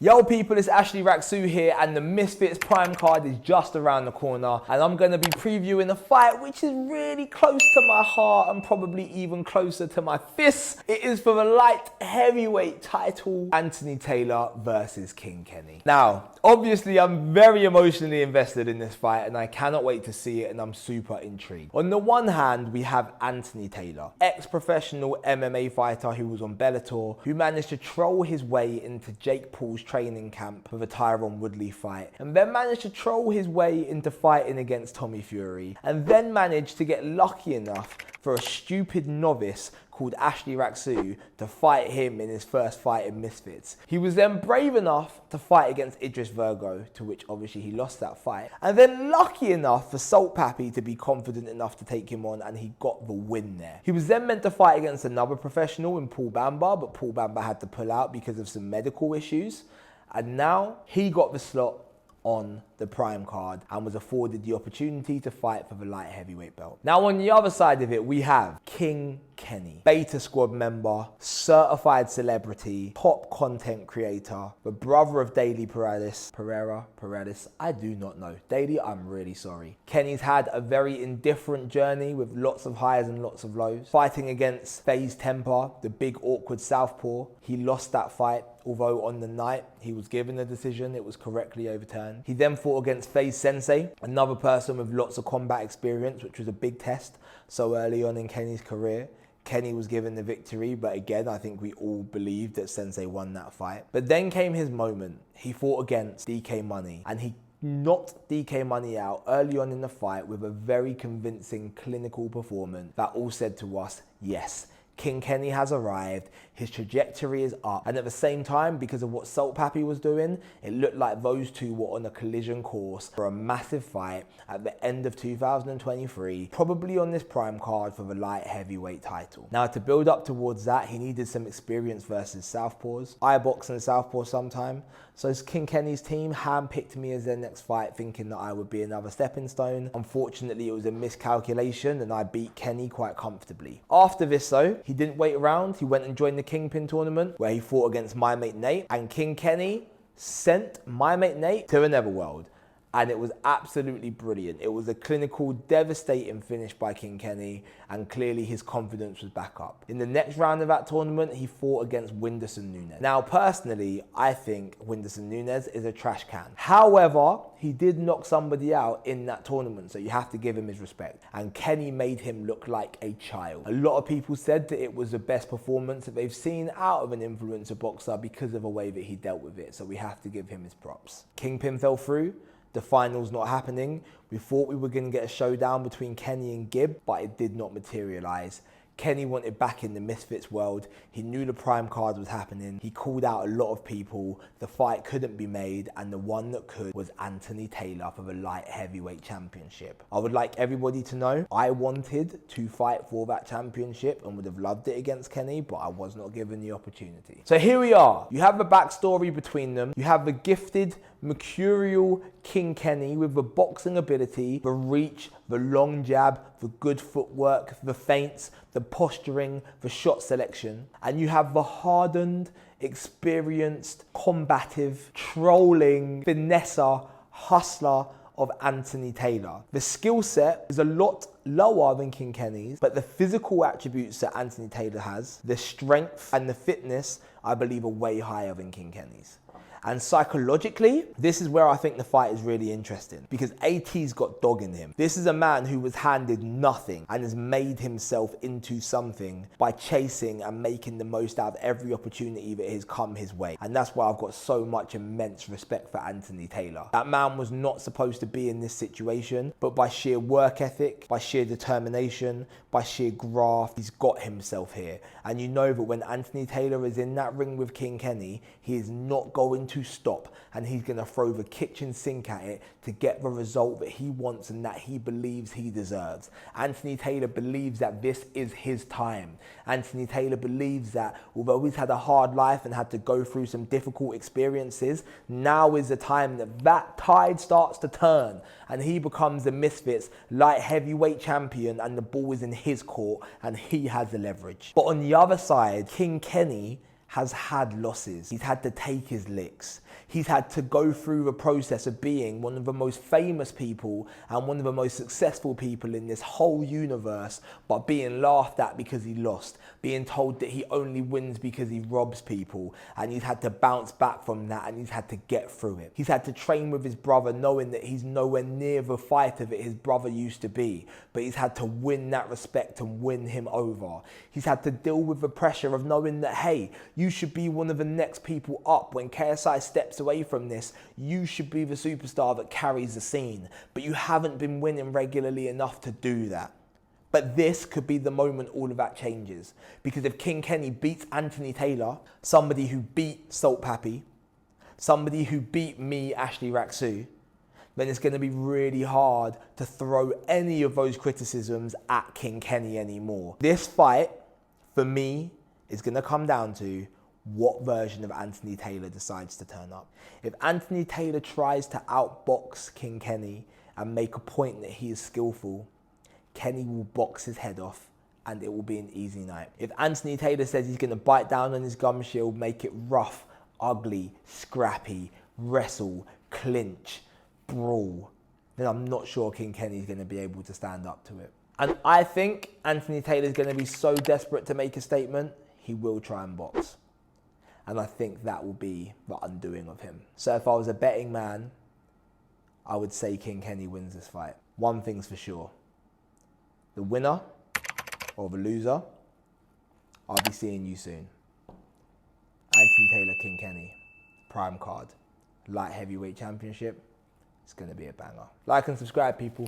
Yo people, it's actually Rak-Su here and the Misfits Prime card is just around the corner and I'm going to be previewing a fight which is really close to my heart and probably even closer to my fists. It is for the light heavyweight title, Anthony Taylor versus King Kenny. Now, obviously I'm very emotionally invested in this fight and I cannot wait to see it and I'm super intrigued. On the one hand, we have Anthony Taylor, ex-professional MMA fighter who was on Bellator, who managed to troll his way into Jake Paul's training camp for the Tyron Woodley fight, and then managed to troll his way into fighting against Tommy Fury, and then managed to get lucky enough for a stupid novice called Ashley Rak-Su to fight him in his first fight in Misfits. He was then brave enough to fight against Idris Virgo, to which obviously he lost that fight, and then lucky enough for Salt Pappy to be confident enough to take him on, and he got the win there. He was then meant to fight against another professional in Paul Bamba, but Paul Bamba had to pull out because of some medical issues, and now he got the slot on the Prime card and was afforded the opportunity to fight for the light heavyweight belt. Now on the other side of it, we have King Kenny, Beta Squad member, certified celebrity, top content creator, the brother of Daily Paradis, I do not know. Daily, I'm really sorry. Kenny's had a very indifferent journey with lots of highs and lots of lows. Fighting against FaZe Temper, the big awkward southpaw, he lost that fight, although on the night he was given a decision, it was correctly overturned. He then fought against FaZe Sensei, another person with lots of combat experience, which was a big test so early on in Kenny's career. Kenny was given the victory, but again, I think we all believed that Sensei won that fight. But then came his moment. He fought against DK Money, and he knocked DK Money out early on in the fight with a very convincing clinical performance that all said to us, yes, King Kenny has arrived, his trajectory is up, and at the same time, because of what Salt Pappy was doing, it looked like those two were on a collision course for a massive fight at the end of 2023, probably on this Prime card for the light heavyweight title. Now, to build up towards that, he needed some experience versus southpaws. I box in southpaw sometime, so King Kenny's team handpicked me as their next fight, thinking that I would be another stepping stone. Unfortunately, it was a miscalculation, and I beat Kenny quite comfortably. After this, though, he didn't wait around. He went and joined the Kingpin tournament where he fought against my mate Nate, and King Kenny sent my mate Nate to the netherworld. And it was absolutely brilliant. It was a clinical, devastating finish by King Kenny, and clearly his confidence was back up. In the next round of that tournament, he fought against Whindersson Nunes. Now, personally, I think Whindersson Nunes is a trash can. However, he did knock somebody out in that tournament, so you have to give him his respect. And Kenny made him look like a child. A lot of people said that it was the best performance that they've seen out of an influencer boxer because of the way that he dealt with it, so we have to give him his props. Kingpin fell through. The final's not happening. We thought we were going to get a showdown between Kenny and Gibb, but it did not materialize. Kenny wanted back in the Misfits world. He knew the Prime card was happening. He called out a lot of people. The fight couldn't be made, and the one that could was Anthony Taylor for the light heavyweight championship. I would like everybody to know I wanted to fight for that championship and would have loved it against Kenny, but I was not given the opportunity. So here we are. You have the backstory between them. You have the gifted, mercurial King Kenny with the boxing ability, the reach, the long jab, the good footwork, the feints, the posturing, the shot selection. And you have the hardened, experienced, combative, trolling, finesser, hustler of Anthony Taylor. The skill set is a lot lower than King Kenny's, but the physical attributes that Anthony Taylor has, the strength and the fitness, I believe are way higher than King Kenny's. And psychologically, this is where I think the fight is really interesting, because AT's got dog in him. This is a man who was handed nothing and has made himself into something by chasing and making the most out of every opportunity that has come his way. And that's why I've got so much immense respect for Anthony Taylor. That man was not supposed to be in this situation, but by sheer work ethic, by sheer determination, by sheer graft, he's got himself here. And you know that when Anthony Taylor is in that ring with King Kenny, he is not going to stop, and he's going to throw the kitchen sink at it to get the result that he wants and that he believes he deserves. Anthony Taylor believes that this is his time. Anthony Taylor believes that although he's had a hard life and had to go through some difficult experiences, now is the time that that tide starts to turn and he becomes the Misfits light heavyweight champion, and the ball is in his court and he has the leverage. But on the other side, King Kenny has had losses. He's had to take his licks. He's had to go through the process of being one of the most famous people and one of the most successful people in this whole universe, but being laughed at because he lost, being told that he only wins because he robs people, and he's had to bounce back from that, and he's had to get through it. He's had to train with his brother knowing that he's nowhere near the fighter that his brother used to be, but he's had to win that respect and win him over. He's had to deal with the pressure of knowing that, hey, you should be one of the next people up. When KSI steps away from this, you should be the superstar that carries the scene, but you haven't been winning regularly enough to do that. But this could be the moment all of that changes, because if King Kenny beats Anthony Taylor, somebody who beat Salt Pappy, somebody who beat me, Ashley Rak-Su, then it's going to be really hard to throw any of those criticisms at King Kenny anymore. This fight, for me, is going to come down to what version of Anthony Taylor decides to turn up. If Anthony Taylor tries to outbox King Kenny and make a point that he is skillful, Kenny will box his head off and it will be an easy night. If Anthony Taylor says he's going to bite down on his gum shield, make it rough, ugly, scrappy, wrestle, clinch, brawl, then I'm not sure King Kenny's going to be able to stand up to it. And I think Anthony Taylor's going to be so desperate to make a statement, he will try and box. And I think that will be the undoing of him. So if I was a betting man, I would say King Kenny wins this fight. One thing's for sure. The winner or the loser, I'll be seeing you soon. Anthony Taylor, King Kenny, prime card, light heavyweight championship. It's going to be a banger. Like and subscribe, people.